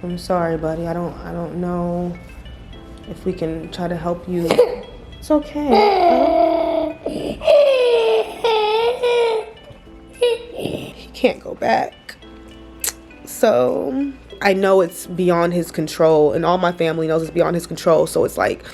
I'm sorry, buddy. I don't know if we can try to help you. It's okay. He can't go back. So I know it's beyond his control, and all my family knows it's beyond his control. So it's like,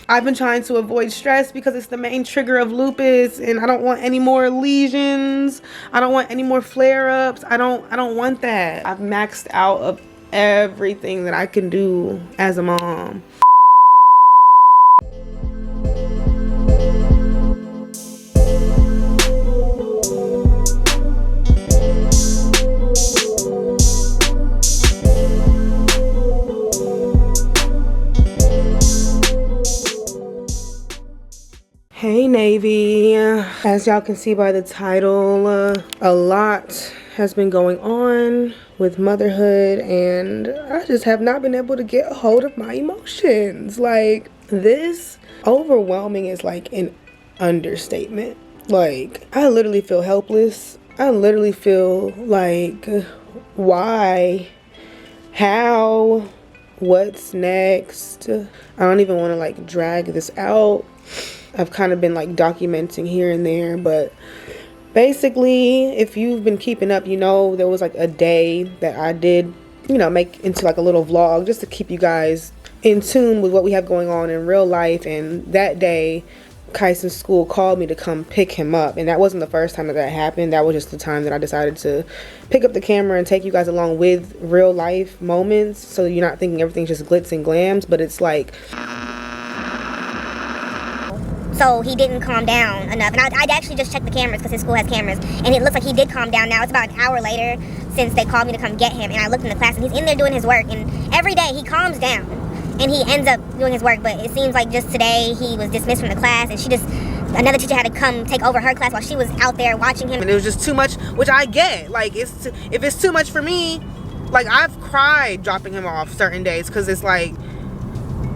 I've been trying to avoid stress because it's the main trigger of lupus, and I don't want any more lesions. I don't want any more flare-ups. I don't want that. I've maxed out of everything that I can do as a mom. Hey NAYvy, as y'all can see by the title, a lot has been going on with motherhood, and I just have not been able to get a hold of my emotions. Like, this overwhelming is like an understatement. Like, I literally feel helpless. I literally feel like, why? How? What's next? I don't even want to like drag this out. I've kind of been like documenting here and there, but basically, if you've been keeping up, you know, there was like a day that I did, you know, make into like a little vlog just to keep you guys in tune with what we have going on in real life. And that day, Kyson's school called me to come pick him up, and that wasn't the first time that happened. That was just the time that I decided to pick up the camera and take you guys along with real life moments, so you're not thinking everything's just glitz and glams, but it's like, so he didn't calm down enough. And I'd actually just checked the cameras because his school has cameras, and it looks like he did calm down now. It's about an hour later since they called me to come get him, and I looked in the class, and he's in there doing his work, and every day he calms down and he ends up doing his work. But it seems like just today he was dismissed from the class, and another teacher had to come take over her class while she was out there watching him. and it was just too much, which I get. Like, if it's too much for me, like, I've cried dropping him off certain days because it's like,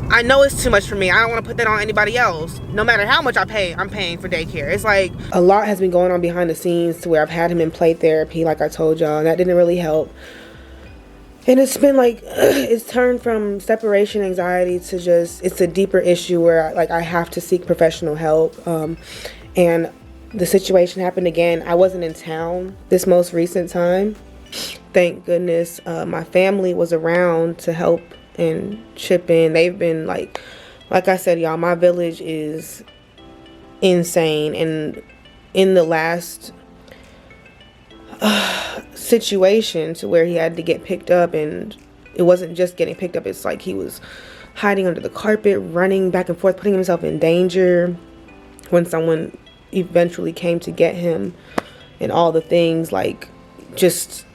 I know it's too much for me. I don't want to put that on anybody else. No matter how much I'm paying for daycare. It's like, a lot has been going on behind the scenes to where I've had him in play therapy, like I told y'all, and that didn't really help. And it's been like, it's turned from separation anxiety to just, it's a deeper issue where I have to seek professional help. And the situation happened again. I wasn't in town this most recent time. Thank goodness my family was around to help and chip in. They've been like I said, y'all, my village is insane. And in the last situation to where he had to get picked up, and it wasn't just getting picked up, it's like he was hiding under the carpet, running back and forth, putting himself in danger when someone eventually came to get him, and all the things, like just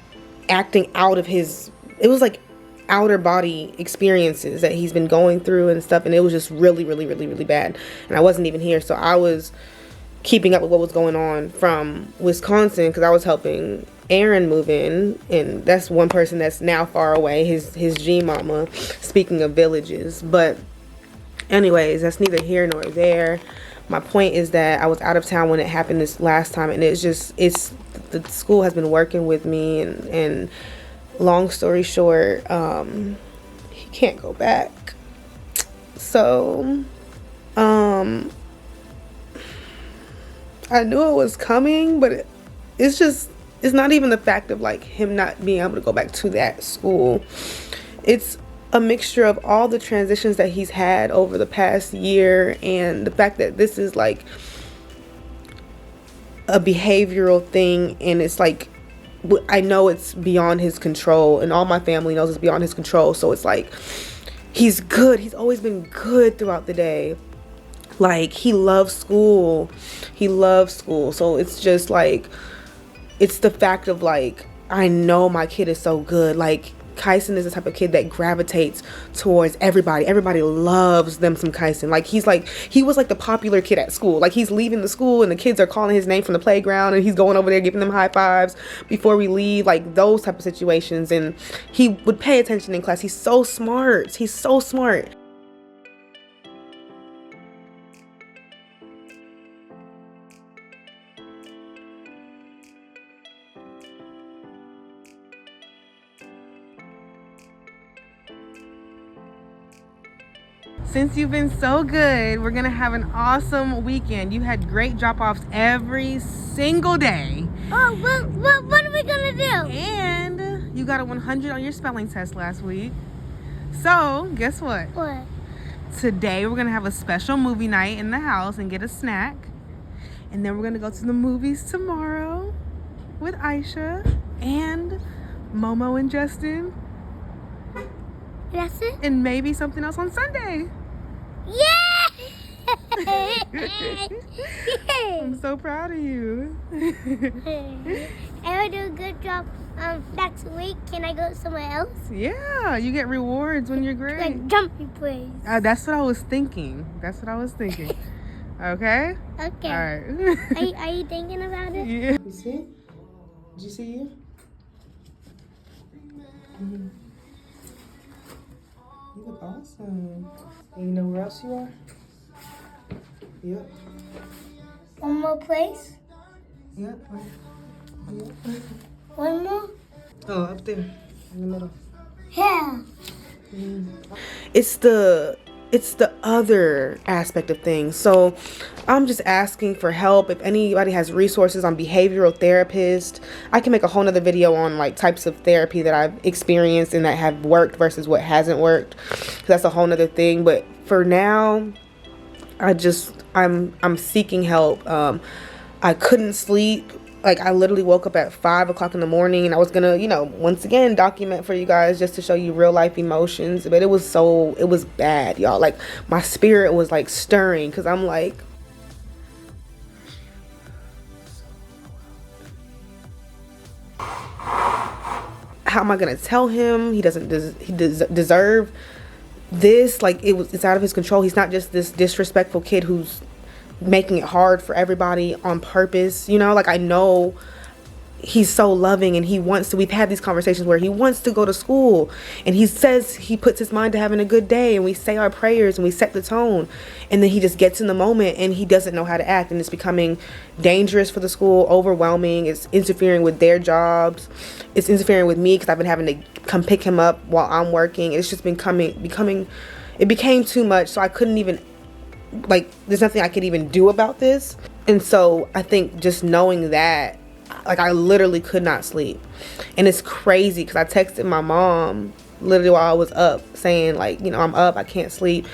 acting out of his, it was like outer body experiences that he's been going through and stuff, and it was just really, really, really, really bad. And I wasn't even here, so I was keeping up with what was going on from Wisconsin because I was helping Aaron move in, and that's one person that's now far away, his G mama, speaking of villages. But anyways, that's neither here nor there. My point is that I was out of town when it happened this last time, and the school has been working with me, and long story short, he can't go back. So, I knew it was coming, but it's not even the fact of like him not being able to go back to that school. It's a mixture of all the transitions that he's had over the past year, and the fact that this is like a behavioral thing, and it's like, I know it's beyond his control, and all my family knows it's beyond his control. So it's like, he's good. He's always been good throughout the day. Like, he loves school. So it's just like, it's the fact of like, I know my kid is so good. Like, Kyson is the type of kid that gravitates towards everybody. Everybody loves them some Kyson. Like, he was like the popular kid at school. Like, he's leaving the school and the kids are calling his name from the playground, and he's going over there giving them high fives before we leave. Like, those type of situations. And he would pay attention in class. He's so smart. Since you've been so good, we're gonna have an awesome weekend. You had great drop-offs every single day. Oh, what are we gonna do? And you got a 100 on your spelling test last week. So, guess what? What? Today we're gonna have a special movie night in the house and get a snack. And then we're gonna go to the movies tomorrow with Aisha and Momo and Justin. That's it? And maybe something else on Sunday. Yeah! I'm so proud of you. I will do a good job next week. Can I go somewhere else? Yeah, you get rewards when you're great. Like jumping place. That's what I was thinking. Okay? Okay. All right. Are you thinking about it? Yeah. You see? Did you see you? You look awesome. And you know where else you are? Yep. One more place? Yep. Yep. One more? Oh, up there in the middle. Yeah. It's the other aspect of things. So I'm just asking for help. If anybody has resources on behavioral therapists, I can make a whole nother video on like types of therapy that I've experienced and that have worked versus what hasn't worked. That's a whole nother thing. But for now, I'm seeking help. I couldn't sleep. Like, I literally woke up at 5 o'clock in the morning, and I was gonna, once again, document for you guys just to show you real life emotions. But it was bad, y'all. Like, my spirit was like stirring, because I'm like, how am I gonna tell him he doesn't deserve this? Like, it's out of his control. He's not just this disrespectful kid who's making it hard for everybody on purpose. Like, I know he's so loving and we've had these conversations where he wants to go to school and he says he puts his mind to having a good day, and we say our prayers and we set the tone, and then he just gets in the moment and he doesn't know how to act, and it's becoming dangerous for the school, overwhelming. It's interfering with their jobs. It's interfering with me because I've been having to come pick him up while I'm working. It's just it became too much, so I couldn't even, like, there's nothing I could even do about this. And so I think just knowing that, like, I literally could not sleep. And it's crazy because I texted my mom literally while I was up saying, like, I'm up, I can't sleep,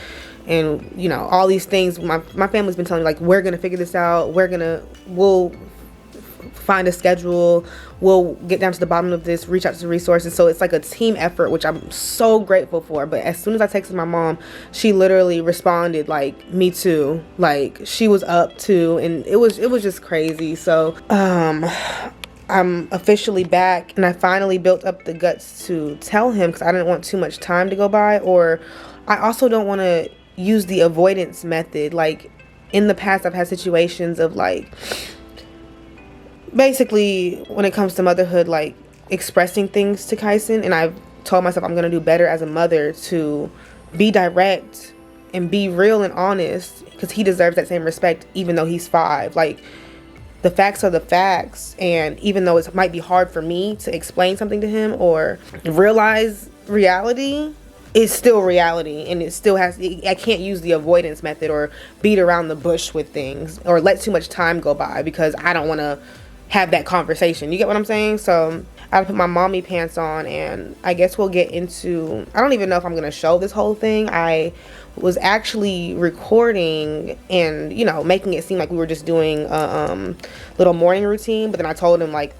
and all these things. My family's been telling me, like, we're gonna figure this out, we'll find a schedule, we'll get down to the bottom of this, reach out to resources. So it's like a team effort, which I'm so grateful for. But as soon as I texted my mom, she literally responded like, me too. Like, she was up too, and it was just crazy. So I'm officially back, and I finally built up the guts to tell him, because I didn't want too much time to go by, or I also don't want to use the avoidance method. Like, in the past, I've had situations of, like, basically, when it comes to motherhood, like, expressing things to Kyson, and I've told myself I'm going to do better as a mother to be direct and be real and honest, because he deserves that same respect even though he's 5. Like, the facts are the facts, and even though it might be hard for me to explain something to him or realize reality, it's still reality, and it still has, I can't use the avoidance method or beat around the bush with things or let too much time go by because I don't want to have that conversation. You get what I'm saying? So I put my mommy pants on, and I guess we'll get into, I don't even know if I'm gonna show this whole thing. I was actually recording and making it seem like we were just doing a little morning routine, but then I told him, like,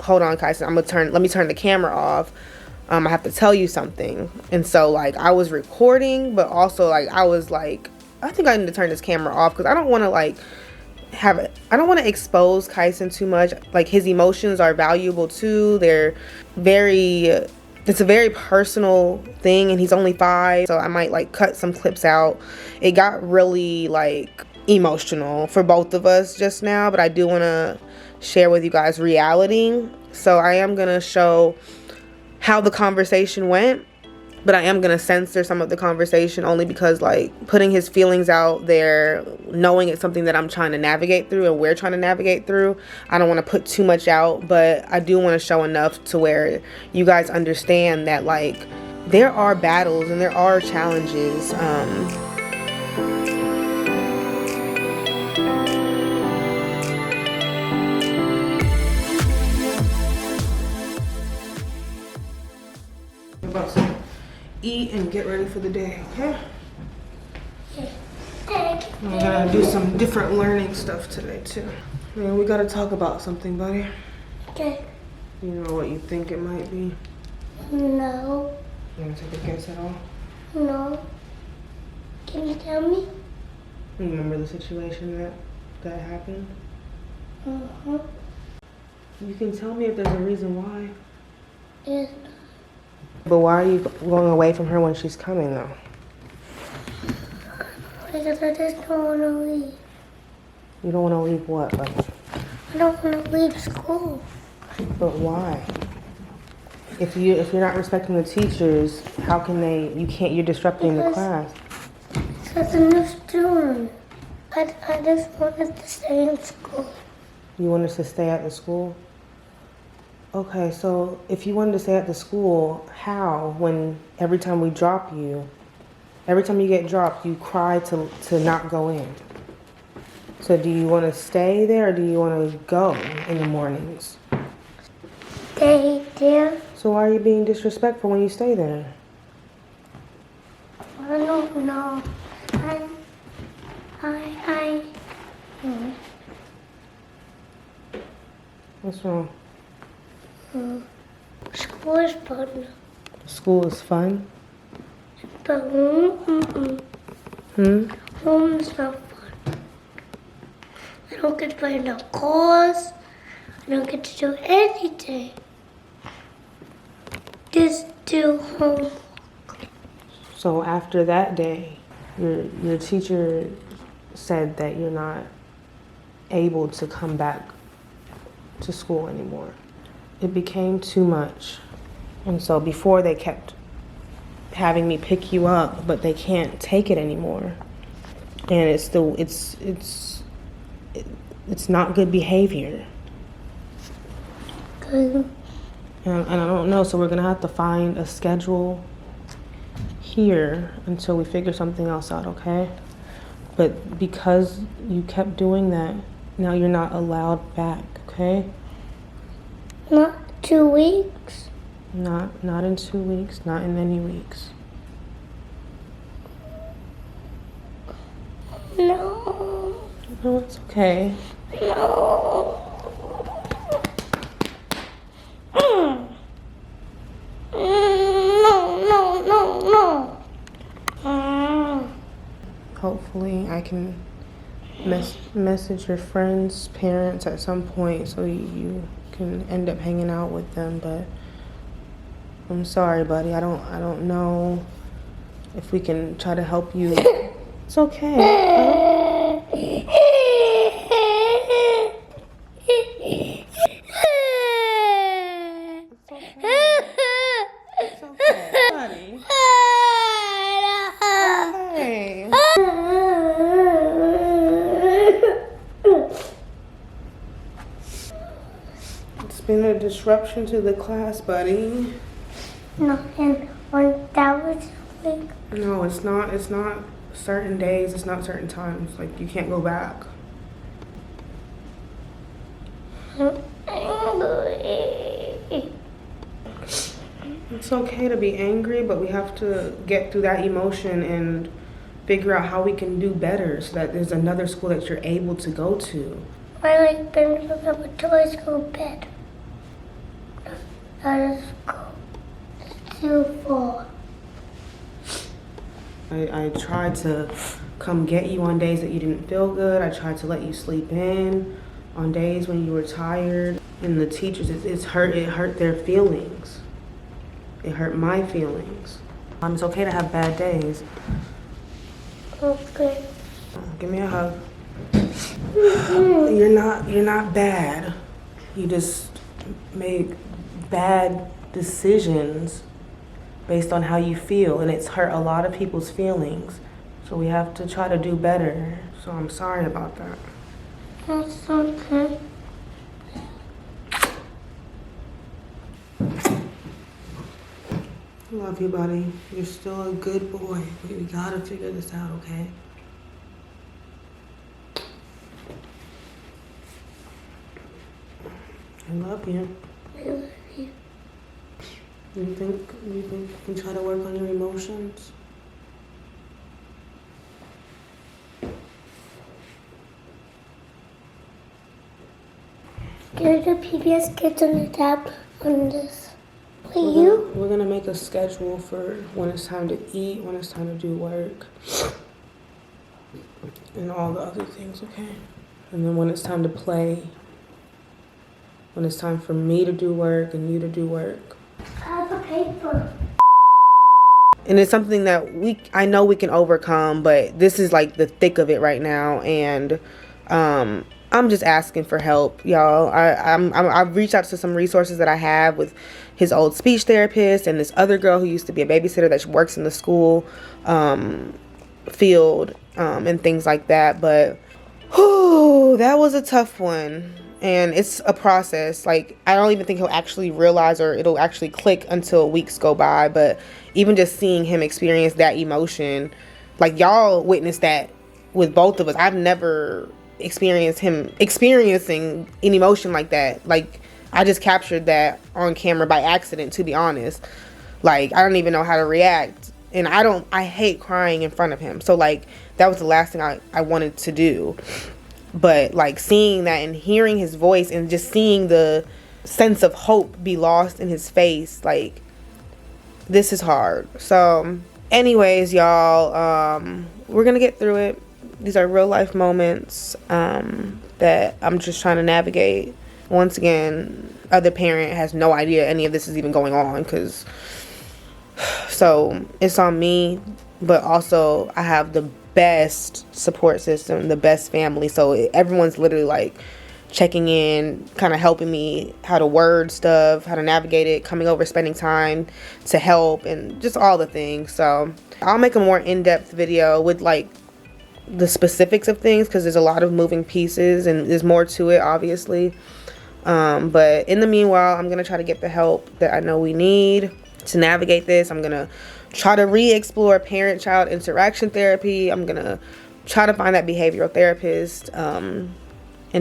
hold on, Kyson, let me turn the camera off. I have to tell you something. And so, like, I was recording, but also, like, I was like, I think I need to turn this camera off because I don't want to, like, I don't want to expose Kyson too much. Like, his emotions are valuable too. It's a very personal thing, and he's only 5, so I might, like, cut some clips out. It got really, like, emotional for both of us just now, but I do want to share with you guys reality. So I am gonna show how the conversation went, but I am going to censor some of the conversation only because, like, putting his feelings out there, knowing it's something that I'm trying to navigate through and we're trying to navigate through, I don't want to put too much out, but I do want to show enough to where you guys understand that, like, there are battles and there are challenges. About to eat and get ready for the day, okay? We're gonna do some different learning stuff today too. Man, we gotta talk about something, buddy. Okay. You know what you think it might be? No. You wanna take a guess at all? No. Can you tell me? You remember the situation that happened? Mm-hmm. You can tell me if there's a reason why. Yes. But why are you going away from her when she's coming though? Because I just don't want to leave. You don't want to leave what, buddy? I don't want to leave school. But why? If you're not respecting the teachers, how can you're disrupting the class. Because I'm a new student. I just wanted to stay in school. You want us to stay at the school? Okay, so if you wanted to stay at the school, how? When every time we drop you, every time you get dropped, you cry to not go in. So do you want to stay there or do you want to go in the mornings? Stay there. So why are you being disrespectful when you stay there? I don't know. What's wrong? School is fun. School is fun? But home is not fun. I don't get to play no cars. I don't get to do anything. Just do homework. So after that day, your teacher said that you're not able to come back to school anymore. It became too much. And so before they kept having me pick you up, but they can't take it anymore. And it's not good behavior. Good. And I don't know, so we're gonna have to find a schedule here until we figure something else out, okay? But because you kept doing that, now you're not allowed back, okay? Not 2 weeks. Not in 2 weeks, not in any weeks. No. No, it's okay. No. No. Hopefully I can message your friends' parents at some point so you can end up hanging out with them, but I'm sorry, buddy. I don't know if we can try to help you. It's okay. It's okay, buddy. Hey. It's been a disruption to the class, buddy. No, and on that was week. No, it's not. It's not certain days. It's not certain times. Like, you can't go back. I'm angry. It's okay to be angry, but we have to get through that emotion and figure out how we can do better so that there's another school that you're able to go to. I like being to have a toy school bed. That is cool. It's too far. I tried to come get you on days that you didn't feel good. I tried to let you sleep in on days when you were tired. And the teachers, it hurt their feelings. It hurt my feelings. It's okay to have bad days. Okay. Give me a hug. You're not bad. You just make bad decisions based on how you feel, and it's hurt a lot of people's feelings. So we have to try to do better. So I'm sorry about that. That's okay. Love you, buddy. You're still a good boy. We gotta figure this out, okay? I love you. I love you. You think you can try to work on your emotions? Get the PBS Kids on the tab on this. Will you? We're gonna make a schedule for when it's time to eat, when it's time to do work, and all the other things, okay? And then when it's time to play, when it's time for me to do work and you to do work. I have a paper. And it's something that I know we can overcome, but this is like the thick of it right now, and I'm just asking for help, y'all. I've reached out to some resources that I have with his old speech therapist and this other girl who used to be a babysitter that works in the school field and things like that. But that was a tough one, and it's a process. Like, I don't even think he'll actually realize or it'll actually click until weeks go by. But even just seeing him experience that emotion, like, y'all witnessed that with both of us. I've never experienced him experiencing an emotion like that. Like, I just captured that on camera by accident, to be honest. Like, I don't even know how to react, and I hate crying in front of him. So, like, that was the last thing I wanted to do. But, like, seeing that and hearing his voice and just seeing the sense of hope be lost in his face, like, this is hard. So anyways, y'all, we're gonna get through it. These are real life moments that I'm just trying to navigate. Once again, other parent has no idea any of this is even going on, so it's on me. But also, I have the best support system, the best family. So everyone's literally like checking in, kind of helping me how to word stuff, how to navigate it, coming over, spending time to help, and just all the things. So I'll make a more in-depth video with like the specifics of things, because there's a lot of moving pieces and there's more to it, obviously. But in the meanwhile, I'm gonna try to get the help that I know we need to navigate this. I'm gonna try to re-explore parent-child interaction therapy. I'm gonna try to find that behavioral therapist, and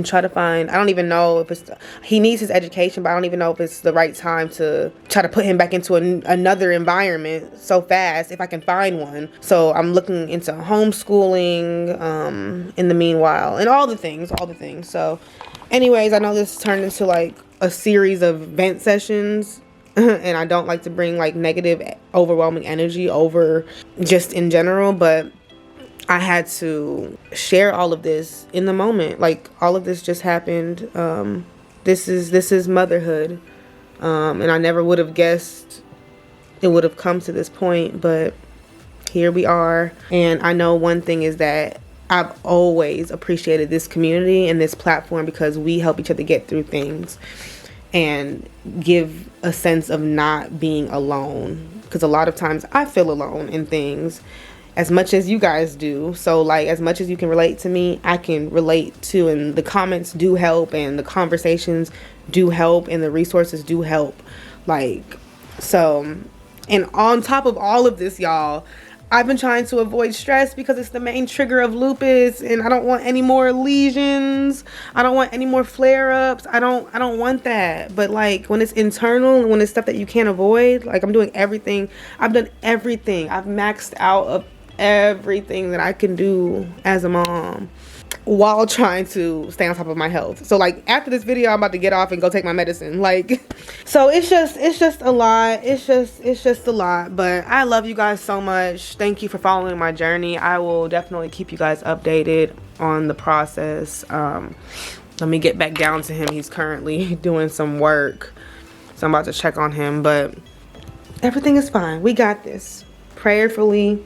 try to find, I don't even know if it's, he needs his education, but I don't even know if it's the right time to try to put him back into another environment so fast, if I can find one. So I'm looking into homeschooling in the meanwhile, and all the things. So anyways, I know this turned into like a series of vent sessions, and I don't like to bring like negative, overwhelming energy over just in general, but I had to share all of this in the moment. Like, all of this just happened. This is motherhood, and I never would have guessed it would have come to this point, but here we are. And I know one thing is that I've always appreciated this community and this platform, because we help each other get through things and give a sense of not being alone, because a lot of times I feel alone in things, as much as you guys do. So like, as much as you can relate to me, I can relate to, and the comments do help, and the conversations do help, and the resources do help. Like, so, and on top of all of this, y'all, I've been trying to avoid stress because it's the main trigger of lupus, and I don't want any more lesions. I don't want any more flare-ups. I don't want that. But like, when it's internal, when it's stuff that you can't avoid, like, I'm doing everything. I've done everything. I've maxed out of everything that I can do as a mom while trying to stay on top of my health. So like, after this video, I'm about to get off and go take my medicine. Like, so it's just a lot. It's just a lot. But I love you guys so much. Thank you for following my journey. I will definitely keep you guys updated on the process. Let me get back down to him. He's currently doing some work, so I'm about to check on him, but everything is fine. We got this. Prayerfully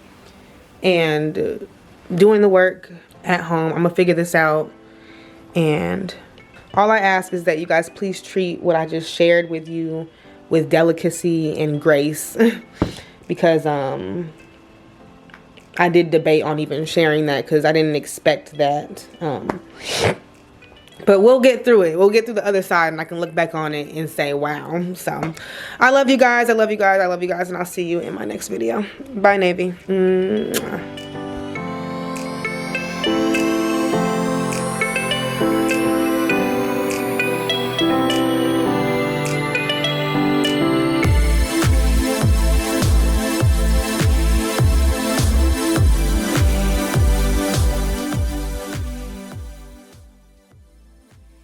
and doing the work at home, I'm gonna figure this out. And all I ask is that you guys please treat what I just shared with you with delicacy and grace, because I did debate on even sharing that, because I didn't expect that. But we'll get through it. We'll get through the other side, and I can look back on it and say, wow. So, I love you guys. I love you guys. I love you guys. And I'll see you in my next video. Bye, NAYvy. Mwah.